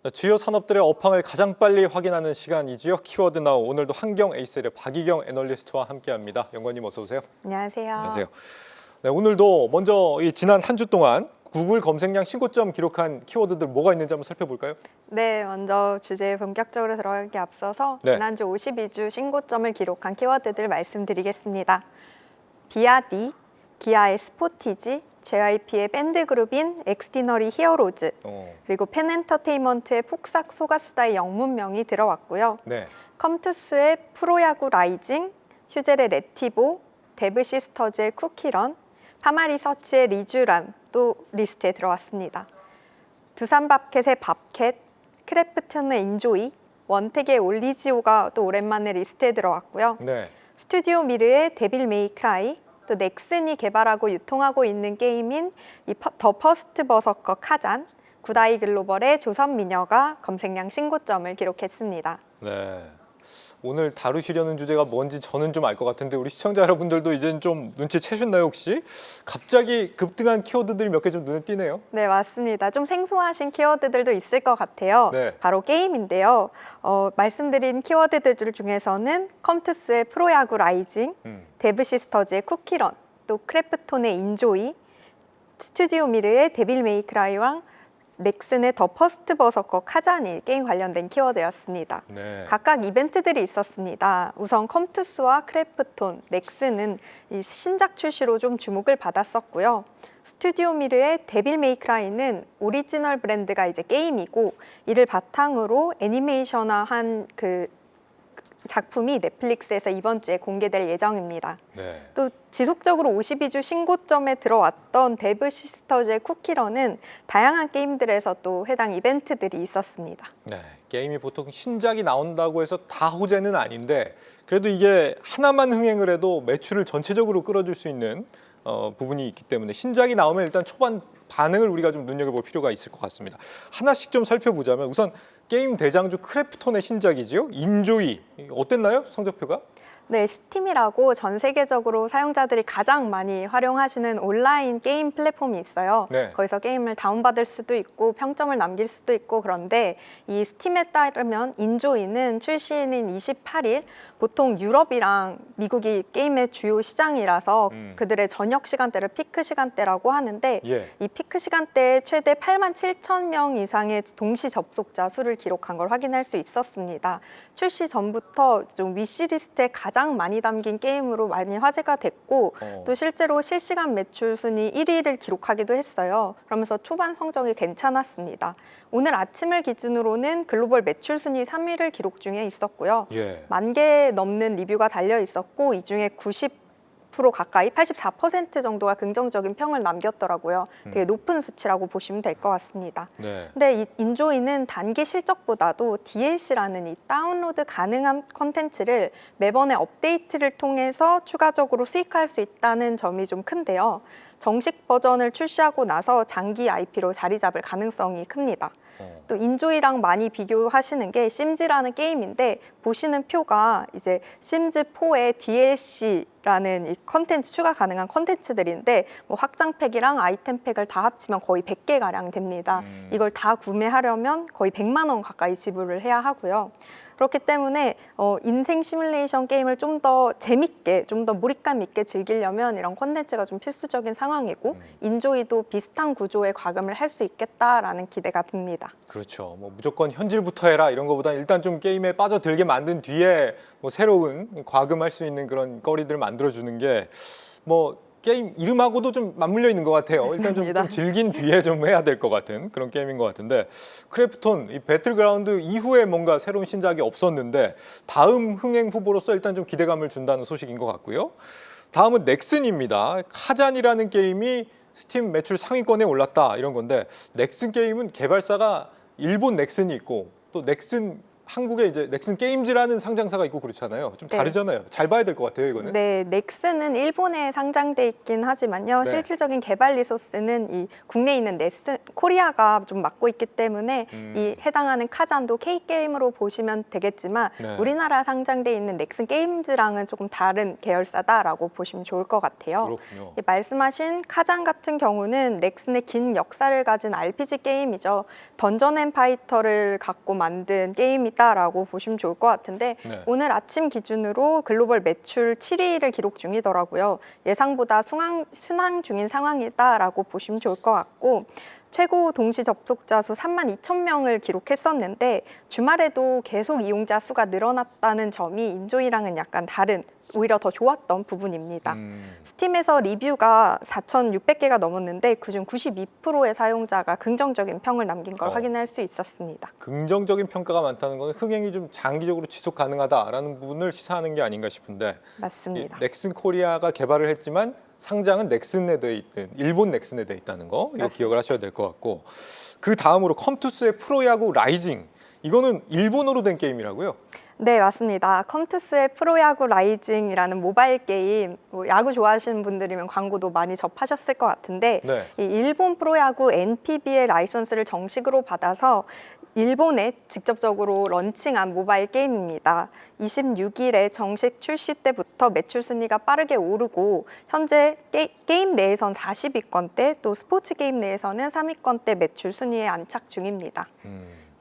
주요 산업들의 업황을 가장 빨리 확인하는 시간이지요. 키워드 나우 오늘도 한경 에이셀의 박희경 애널리스트와 함께합니다. 연구원님 어서 오세요. 안녕하세요. 안녕하세요. 네, 오늘도 먼저 지난 한 주 동안 구글 검색량 신고점 기록한 키워드들 뭐가 있는지 한번 살펴볼까요? 네, 먼저 주제에 본격적으로 들어가기 앞서서 지난주 52주 신고점을 기록한 키워드들 말씀드리겠습니다. 비아디, 기아의 스포티지, JYP의 밴드그룹인 엑스티너리 히어로즈, 그리고 펜엔터테인먼트의 폭삭 소가수다의 영문명이 들어왔고요. 네. 컴투스의 프로야구 라이징, 휴젤의 레티보, 데브시스터즈의 쿠키런, 파마리서치의 리쥬란 또 리스트에 들어왔습니다. 두산밥켓의 밥켓, 크래프톤의 인조이, 원택의 올리지오가 또 오랜만에 리스트에 들어왔고요. 네. 스튜디오 미르의 데빌 메이 크라이, 또 넥슨이 개발하고 유통하고 있는 게임인 더 퍼스트 버서커 카잔, 구다이 글로벌의 조선 미녀가 검색량 신고점을 기록했습니다. 네. 오늘 다루시려는 주제가 뭔지 저는 좀 알 것 같은데 우리 시청자 여러분들도 이제는 좀 눈치채셨나요 혹시? 갑자기 급등한 키워드들이 몇 개 좀 눈에 띄네요. 네, 맞습니다. 좀 생소하신 키워드들도 있을 것 같아요. 네. 바로 게임인데요. 말씀드린 키워드들 중에서는 컴투스의 프로야구 라이징, 데브시스터즈의 쿠키런, 또 크래프톤의 인조이, 스튜디오 미르의 데빌 메이 크라이와 넥슨의 더 퍼스트 버서커 카잔이 게임 관련된 키워드였습니다. 네. 각각 이벤트들이 있었습니다. 우선 컴투스와 크래프톤, 넥슨은 이 신작 출시로 좀 주목을 받았었고요. 스튜디오 미르의 데빌 메이 크라이는 오리지널 브랜드가 이제 게임이고 이를 바탕으로 애니메이션화한 그 작품이 넷플릭스에서 이번 주에 공개될 예정입니다. 네. 또 지속적으로 52주 신고점에 들어왔던 데브 시스터즈의 쿠키런은 다양한 게임들에서 또 해당 이벤트들이 있었습니다. 네, 게임이 보통 신작이 나온다고 해서 다 호재는 아닌데 그래도 이게 하나만 흥행을 해도 매출을 전체적으로 끌어줄 수 있는 부분이 있기 때문에 신작이 나오면 일단 초반 반응을 우리가 좀 눈여겨볼 필요가 있을 것 같습니다. 하나씩 좀 살펴보자면 우선 게임 대장주 크래프톤의 신작이지요. 인조이 어땠나요? 성적표가? 네, 스팀이라고 전 세계적으로 사용자들이 가장 많이 활용하시는 온라인 게임 플랫폼이 있어요. 네. 거기서 게임을 다운받을 수도 있고 평점을 남길 수도 있고 그런데 이 스팀에 따르면 인조이는 출시일인 28일 보통 유럽이랑 미국이 게임의 주요 시장이라서 그들의 저녁 시간대를 피크 시간대라고 하는데 이 피크 시간대에 최대 87,000명 이상의 동시 접속자 수를 기록한 걸 확인할 수 있었습니다. 출시 전부터 좀 위시리스트에 가장 많이 담긴 게임으로 많이 화제가 됐고 또 실제로 실시간 매출 순위 1위를 기록하기도 했어요. 그러면서 초반 성적이 괜찮았습니다. 오늘 아침을 기준으로는 글로벌 매출 순위 3위를 기록 중에 있었고요. 10,000개 넘는 리뷰가 달려 있었고 이 중에 90% 가까이 84% 정도가 긍정적인 평을 남겼더라고요. 되게 높은 수치라고 보시면 될 것 같습니다. 근데 이 인조이는 단기 실적보다도 DLC라는 이 다운로드 가능한 콘텐츠를 매번의 업데이트를 통해서 추가적으로 수익화할 수 있다는 점이 좀 큰데요. 정식 버전을 출시하고 나서 장기 IP로 자리 잡을 가능성이 큽니다. 또 인조이랑 많이 비교하시는 게 심즈라는 게임인데 보시는 표가 이제 심즈4의 DLC라는 이 컨텐츠 추가 가능한 컨텐츠들인데 뭐 확장팩이랑 아이템팩을 다 합치면 거의 100개 가량 됩니다. 이걸 다 구매하려면 거의 100만 원 가까이 지불을 해야 하고요. 그렇기 때문에 인생 시뮬레이션 게임을 좀 더 재밌게, 좀 더 몰입감 있게 즐기려면 이런 콘텐츠가 좀 필수적인 상황이고 인조이도 비슷한 구조의 과금을 할 수 있겠다라는 기대가 듭니다. 그렇죠. 뭐 무조건 현질부터 해라 이런 거보다 일단 좀 게임에 빠져들게 만든 뒤에 뭐 새로운 과금할 수 있는 그런 거리들을 만들어주는 게 뭐 게임 이름하고도 좀 맞물려 있는 것 같아요. 일단 좀 즐긴 뒤에 좀 해야 될 것 같은 그런 게임인 것 같은데 크래프톤, 이 배틀그라운드 이후에 뭔가 새로운 신작이 없었는데 다음 흥행 후보로서 일단 좀 기대감을 준다는 소식인 것 같고요. 다음은 넥슨입니다. 카잔이라는 게임이 스팀 매출 상위권에 올랐다 이런 건데 넥슨 게임은 개발사가 일본 넥슨이 있고 또 넥슨 한국에 이제 넥슨 게임즈라는 상장사가 있고 그렇잖아요. 좀 네. 다르잖아요. 잘 봐야 될 것 같아요, 이거는. 네, 넥슨은 일본에 상장돼 있긴 하지만요. 네. 실질적인 개발 리소스는 이 국내에 있는 넥슨 코리아가 좀 맡고 있기 때문에 이 해당하는 카잔도 K게임으로 보시면 되겠지만 네. 우리나라 상장돼 있는 넥슨 게임즈랑은 조금 다른 계열사다라고 보시면 좋을 것 같아요. 그렇군요. 이 말씀하신 카잔 같은 경우는 넥슨의 긴 역사를 가진 RPG 게임이죠. 던전 앤 파이터를 갖고 만든 게임이다라고 보시면 좋을 것 같은데 네. 오늘 아침 기준으로 글로벌 매출 7위를 기록 중이더라고요. 예상보다 순항 중인 상황이다라고 보시면 좋을 것 같고 최고 동시 접속자 수 32,000명을 기록했었는데 주말에도 계속 이용자 수가 늘어났다는 점이 인조이랑은 약간 다른 오히려 더 좋았던 부분입니다. 스팀에서 리뷰가 4,600개가 넘었는데 그중 92%의 사용자가 긍정적인 평을 남긴 걸 확인할 수 있었습니다. 긍정적인 평가가 많다는 건 흥행이 좀 장기적으로 지속 가능하다라는 부분을 시사하는 게 아닌가 싶은데 맞습니다. 이 넥슨 코리아가 개발을 했지만 상장은 넥슨에 돼 있든 일본 넥슨에 돼 있다는 거 이거 기억을 하셔야 될 것 같고 그 다음으로 컴투스의 프로야구 라이징 이거는 일본어로 된 게임이라고요? 네, 맞습니다. 컴투스의 프로야구 라이징이라는 모바일 게임, 뭐 야구 좋아하시는 분들이면 광고도 많이 접하셨을 것 같은데 네. 이 일본 프로야구 NPB의 라이선스를 정식으로 받아서 일본에 직접적으로 런칭한 모바일 게임입니다. 26일에 정식 출시 때부터 매출 순위가 빠르게 오르고 현재 게임 내에선 40위권대 또 스포츠 게임 내에서는 3위권대 매출 순위에 안착 중입니다.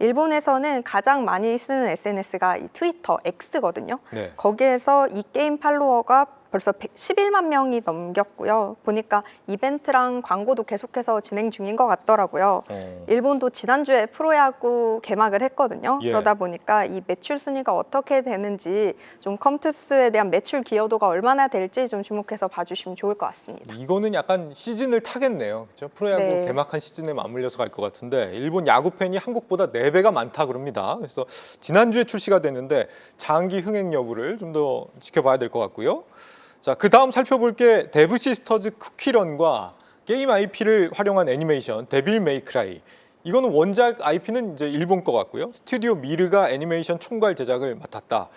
일본에서는 가장 많이 쓰는 SNS가 이 트위터 X거든요. 네. 거기에서 이 게임 팔로워가 벌써 111만 명이 넘겼고요. 보니까 이벤트랑 광고도 계속해서 진행 중인 것 같더라고요. 일본도 지난주에 프로야구 개막을 했거든요. 예. 그러다 보니까 이 매출 순위가 어떻게 되는지 좀 컴투스에 대한 매출 기여도가 얼마나 될지 좀 주목해서 봐주시면 좋을 것 같습니다. 이거는 약간 시즌을 타겠네요. 그렇죠? 프로야구 네. 개막한 시즌에 맞물려서 갈 것 같은데 일본 야구 팬이 한국보다 4배가 많다 그럽니다. 그래서 지난주에 출시가 됐는데 장기 흥행 여부를 좀 더 지켜봐야 될 것 같고요. 자, 그 다음 살펴볼 게 데브 시스터즈 쿠키런과 게임 IP를 활용한 애니메이션 데빌 메이크라이. 이거는 원작 IP는 이제 일본 거 같고요. 스튜디오 미르가 애니메이션 총괄 제작을 맡았다.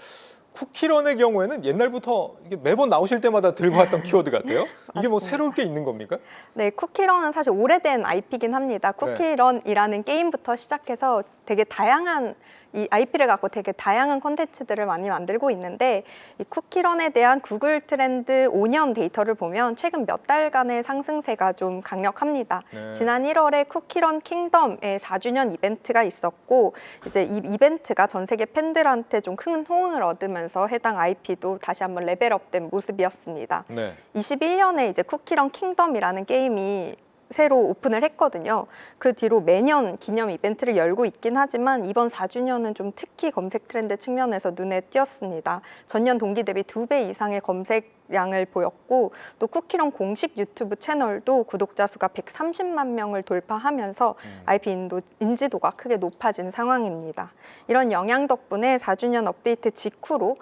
쿠키런의 경우에는 옛날부터 이게 매번 나오실 때마다 들고 왔던 키워드 같아요. 이게 뭐 새로울 게 있는 겁니까? 네, 쿠키런은 사실 오래된 IP긴 합니다. 쿠키런이라는 게임부터 시작해서 되게 다양한 이 IP를 갖고 되게 다양한 콘텐츠들을 많이 만들고 있는데 이 쿠키런에 대한 구글 트렌드 5년 데이터를 보면 최근 몇 달간의 상승세가 좀 강력합니다. 네. 지난 1월에 쿠키런 킹덤의 4주년 이벤트가 있었고 이제 이 이벤트가 전 세계 팬들한테 좀 큰 호응을 얻으면서 해당 IP도 다시 한번 레벨업된 모습이었습니다. 네. 21년에 이제 쿠키런 킹덤이라는 게임이 새로 오픈을 했거든요. 그 뒤로 매년 기념 이벤트를 열고 있긴 하지만 이번 4주년은 좀 특히 검색 트렌드 측면에서 눈에 띄었습니다. 전년 동기 대비 2배 이상의 검색량을 보였고 또 쿠키런 공식 유튜브 채널도 구독자 수가 130만 명을 돌파하면서 IP 인지도가 크게 높아진 상황입니다. 이런 영향 덕분에 4주년 업데이트 직후로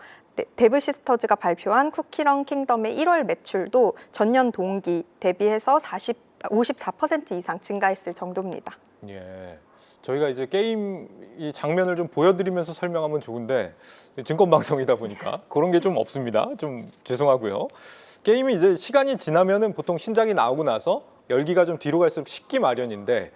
데브 시스터즈가 발표한 쿠키런 킹덤의 1월 매출도 전년 동기 대비해서 54% 이상 증가했을 정도입니다. 예. 저희가 이제 게임 이 장면을 좀 보여드리면서 설명하면 좋은데 증권 방송이다 보니까 그런 게 좀 없습니다. 좀 죄송하고요. 게임이 이제 시간이 지나면은 보통 신작이 나오고 나서 열기가 좀 뒤로 갈수록 식기 마련인데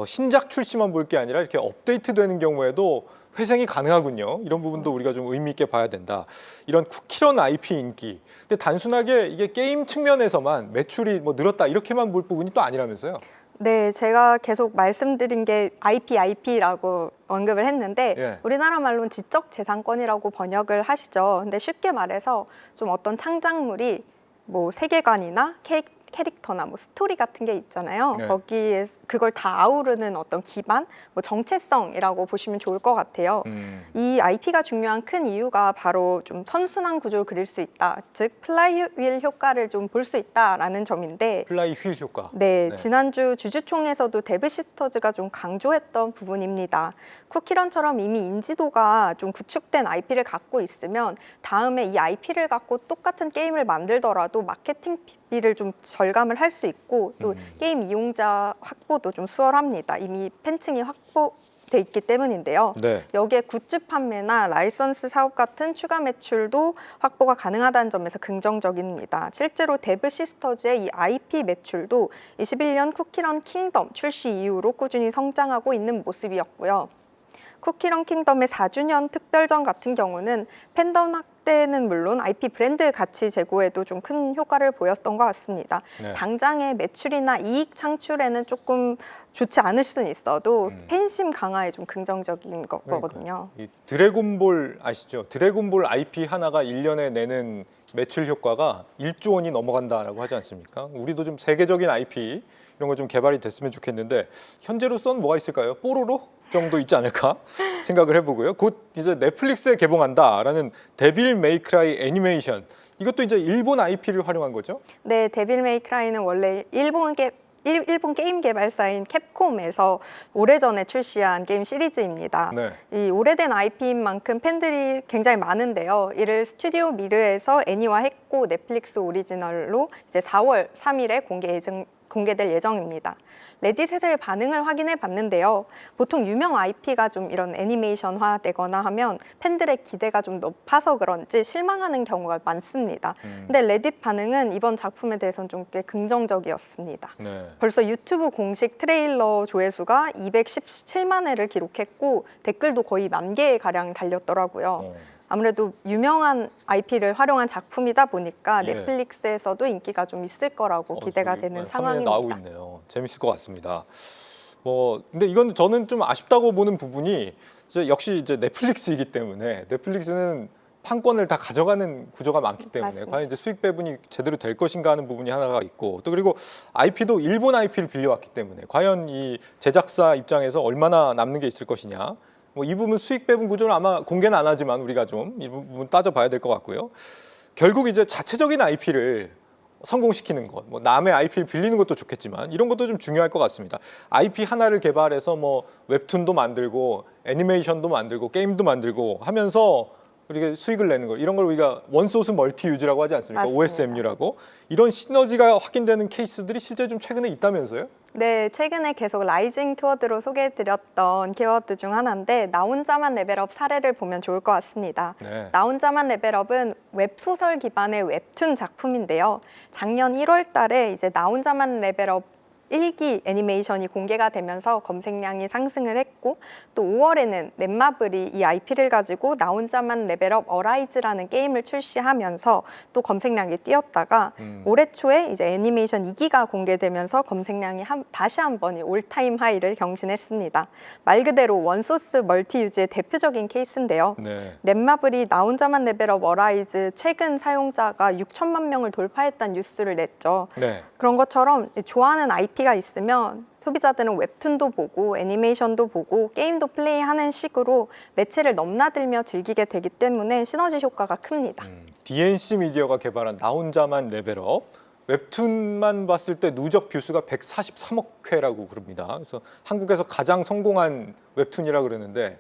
신작 출시만 볼 게 아니라 이렇게 업데이트되는 경우에도 회생이 가능하군요. 이런 부분도 우리가 좀 의미 있게 봐야 된다. 이런 쿠키런 IP 인기. 근데 단순하게 이게 게임 측면에서만 매출이 뭐 늘었다 이렇게만 볼 부분이 또 아니라면서요? 네, 제가 계속 말씀드린 게 IP라고 언급을 했는데 예. 우리나라 말로는 지적재산권이라고 번역을 하시죠. 근데 쉽게 말해서 좀 어떤 창작물이 뭐 세계관이나 캐릭터나 뭐 스토리 같은 게 있잖아요. 네. 거기에 그걸 다 아우르는 어떤 기반, 뭐 정체성이라고 보시면 좋을 것 같아요. 이 IP가 중요한 큰 이유가 바로 좀 선순환 구조를 그릴 수 있다. 즉 플라이휠 효과를 좀 볼 수 있다라는 점인데 플라이 휠 효과. 네, 지난주 주주총에서도 데브 시스터즈가 좀 강조했던 부분입니다. 쿠키런처럼 이미 인지도가 좀 구축된 IP를 갖고 있으면 다음에 이 IP를 갖고 똑같은 게임을 만들더라도 마케팅비를 좀 절감을 할 수 있고 또 게임 이용자 확보도 좀 수월합니다. 이미 팬층이 돼 있기 때문인데요. 네. 여기에 굿즈 판매나 라이선스 사업 같은 추가 매출도 확보가 가능하다는 점에서 긍정적입니다. 실제로 데브 시스터즈의 이 IP 매출도 21년 쿠키런 킹덤 출시 이후로 꾸준히 성장하고 있는 모습이었고요. 쿠키런 킹덤의 4주년 특별전 같은 경우는 팬덤 확대는 물론 IP 브랜드 가치 제고에도 좀 큰 효과를 보였던 것 같습니다. 네. 당장의 매출이나 이익 창출에는 조금 좋지 않을 수는 있어도 팬심 강화에 좀 긍정적인 거거든요. 이 드래곤볼 아시죠? 드래곤볼 IP 하나가 1년에 내는 매출 효과가 1조 원이 넘어간다라고 하지 않습니까? 우리도 좀 세계적인 IP 이런 거 좀 개발이 됐으면 좋겠는데 현재로선 뭐가 있을까요? 뽀로로 정도 있지 않을까 생각을 해보고요. 곧 이제 넷플릭스에 개봉한다라는 데빌 메이크라이 애니메이션, 이것도 이제 일본 IP를 활용한 거죠? 네, 데빌 메이크라이는 원래 일본 게임 개발사인 캡콤에서 오래전에 출시한 게임 시리즈입니다. 네. 이 오래된 IP인 만큼 팬들이 굉장히 많은데요. 이를 스튜디오 미르에서 애니화했고 넷플릭스 오리지널로 이제 4월 3일에 공개될 예정입니다. 레딧에서의 반응을 확인해 봤는데요. 보통 유명 IP가 좀 이런 애니메이션화 되거나 하면 팬들의 기대가 좀 높아서 그런지 실망하는 경우가 많습니다. 근데 레딧 반응은 이번 작품에 대해서는 좀 꽤 긍정적이었습니다. 네. 벌써 유튜브 공식 트레일러 조회수가 217만 회를 기록했고 댓글도 거의 10,000개 가량 달렸더라고요. 아무래도 유명한 IP를 활용한 작품이다 보니까 예. 넷플릭스에서도 인기가 좀 있을 거라고 기대가 저기 되는 화면에 상황입니다. 나오고 있네요. 재밌을 것 같습니다. 근데 이건 저는 좀 아쉽다고 보는 부분이 역시 이제 넷플릭스이기 때문에 넷플릭스는 판권을 다 가져가는 구조가 많기 때문에 맞습니다. 과연 이제 수익 배분이 제대로 될 것인가 하는 부분이 하나가 있고, 또 그리고 IP도 일본 IP를 빌려왔기 때문에 과연 이 제작사 입장에서 얼마나 남는 게 있을 것이냐. 이 부분 수익 배분 구조는 아마 공개는 안 하지만 우리가 좀 이 부분 따져봐야 될 것 같고요. 결국 이제 자체적인 IP를 성공시키는 것, 남의 IP를 빌리는 것도 좋겠지만 이런 것도 좀 중요할 것 같습니다. IP 하나를 개발해서 웹툰도 만들고 애니메이션도 만들고 게임도 만들고 하면서 우리가 수익을 내는 거, 이런 걸 우리가 원소스 멀티 유즈라고 하지 않습니까? 맞습니다. OSMU라고. 이런 시너지가 확인되는 케이스들이 실제 좀 최근에 있다면서요? 네, 최근에 계속 라이징 키워드로 소개해드렸던 키워드 중 하나인데 나 혼자만 레벨업 사례를 보면 좋을 것 같습니다. 네. 나 혼자만 레벨업은 웹소설 기반의 웹툰 작품인데요. 작년 1월 달에 이제 나 혼자만 레벨업 1기 애니메이션이 공개가 되면서 검색량이 상승을 했고, 또 5월에는 넷마블이 이 IP를 가지고 나 혼자만 레벨업 어라이즈라는 게임을 출시하면서 또 검색량이 뛰었다가 올해 초에 이제 애니메이션 2기가 공개되면서 검색량이 다시 한번 올타임 하이를 경신했습니다. 말 그대로 원소스 멀티 유즈의 대표적인 케이스인데요. 네. 넷마블이 나 혼자만 레벨업 어라이즈 최근 사용자가 6천만 명을 돌파했다는 뉴스를 냈죠. 네. 그런 것처럼 좋아하는 IP가 있으면 소비자들은 웹툰도 보고 애니메이션도 보고 게임도 플레이하는 식으로 매체를 넘나들며 즐기게 되기 때문에 시너지 효과가 큽니다. DNC 미디어가 개발한 나 혼자만 레벨업, 웹툰만 봤을 때 누적 뷰수가 143억 회라고 그럽니다. 그래서 한국에서 가장 성공한 웹툰이라 그러는데,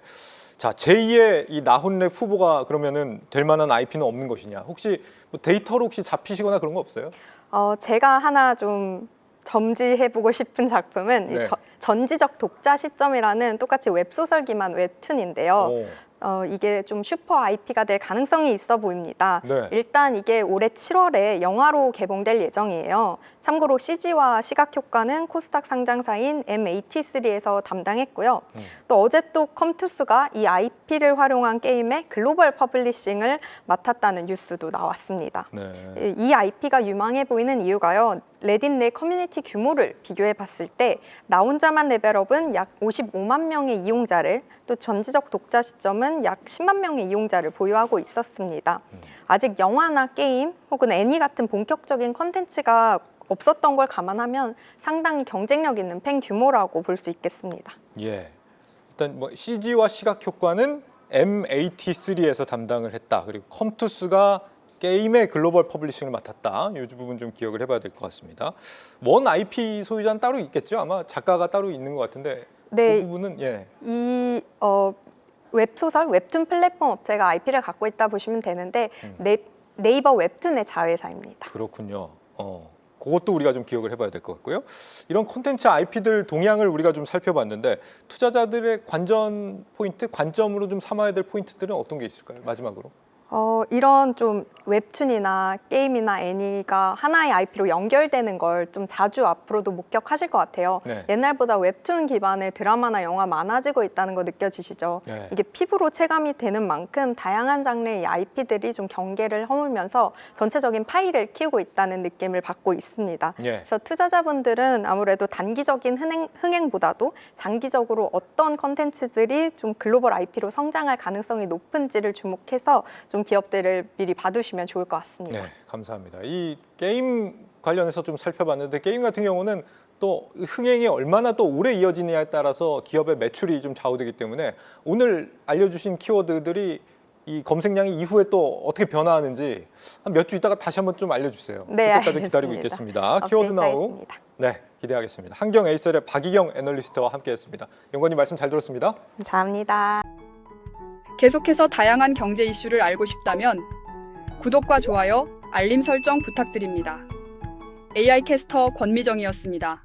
자, 제2의 이 나혼랩 후보가 그러면은 될 만한 IP는 없는 것이냐? 혹시 데이터로 혹시 잡히시거나 그런 거 없어요? 제가 하나 좀 점지해보고 싶은 작품은 네. 이 전지적 독자 시점이라는 똑같이 웹소설 기반 웹툰인데요. 오. 이게 좀 슈퍼 IP가 될 가능성이 있어 보입니다. 네. 일단 이게 올해 7월에 영화로 개봉될 예정이에요. 참고로 CG와 시각 효과는 코스닥 상장사인 M83에서 담당했고요. 또 어제 또 컴투스가 이 IP를 활용한 게임의 글로벌 퍼블리싱을 맡았다는 뉴스도 나왔습니다. 네. 이 IP가 유망해 보이는 이유가요. 레딧 내 커뮤니티 규모를 비교해 봤을 때 나 혼자만 레벨업은 약 55만 명의 이용자를, 또 전지적 독자 시점은 약 10만 명의 이용자를 보유하고 있었습니다. 아직 영화나 게임 혹은 애니 같은 본격적인 컨텐츠가 없었던 걸 감안하면 상당히 경쟁력 있는 팬 규모라고 볼 수 있겠습니다. 예. 일단 CG와 시각 효과는 M83에서 담당을 했다. 그리고 컴투스가 게임의 글로벌 퍼블리싱을 맡았다. 이 부분 좀 기억을 해봐야 될 것 같습니다. 원 IP 소유자는 따로 있겠죠? 아마 작가가 따로 있는 것 같은데 네. 그 부분은 이 웹소설, 웹툰 플랫폼 업체가 IP를 갖고 있다 보시면 되는데 네이버 웹툰의 자회사입니다. 그렇군요. 그것도 우리가 좀 기억을 해봐야 될 것 같고요. 이런 콘텐츠 IP들 동향을 우리가 좀 살펴봤는데 투자자들의 관전 포인트, 관점으로 좀 삼아야 될 포인트들은 어떤 게 있을까요? 마지막으로. 이런 좀 웹툰이나 게임이나 애니가 하나의 IP로 연결되는 걸 좀 자주 앞으로도 목격하실 것 같아요. 네. 옛날보다 웹툰 기반의 드라마나 영화 많아지고 있다는 거 느껴지시죠? 네. 이게 피부로 체감이 되는 만큼 다양한 장르의 IP들이 좀 경계를 허물면서 전체적인 파이를 키우고 있다는 느낌을 받고 있습니다. 예. 그래서 투자자분들은 아무래도 단기적인 흥행보다도 장기적으로 어떤 컨텐츠들이 좀 글로벌 IP로 성장할 가능성이 높은지를 주목해서 좀 기업들을 미리 봐두시면 좋을 것 같습니다. 네, 감사합니다. 이 게임 관련해서 좀 살펴봤는데 게임 같은 경우는 또 흥행이 얼마나 또 오래 이어지느냐에 따라서 기업의 매출이 좀 좌우되기 때문에 오늘 알려주신 키워드들이 이 검색량이 이후에 또 어떻게 변화하는지 한 몇 주 있다가 다시 한번 좀 알려주세요. 네, 그때까지 알겠습니다. 기다리고 있겠습니다. 키워드 나우. 업데이트하겠습니다. 네, 기대하겠습니다. 한경 에이셀의 박희경 애널리스트와 함께했습니다. 연구원님 말씀 잘 들었습니다. 감사합니다. 계속해서 다양한 경제 이슈를 알고 싶다면 구독과 좋아요, 알림 설정 부탁드립니다. AI 캐스터 권미정이었습니다.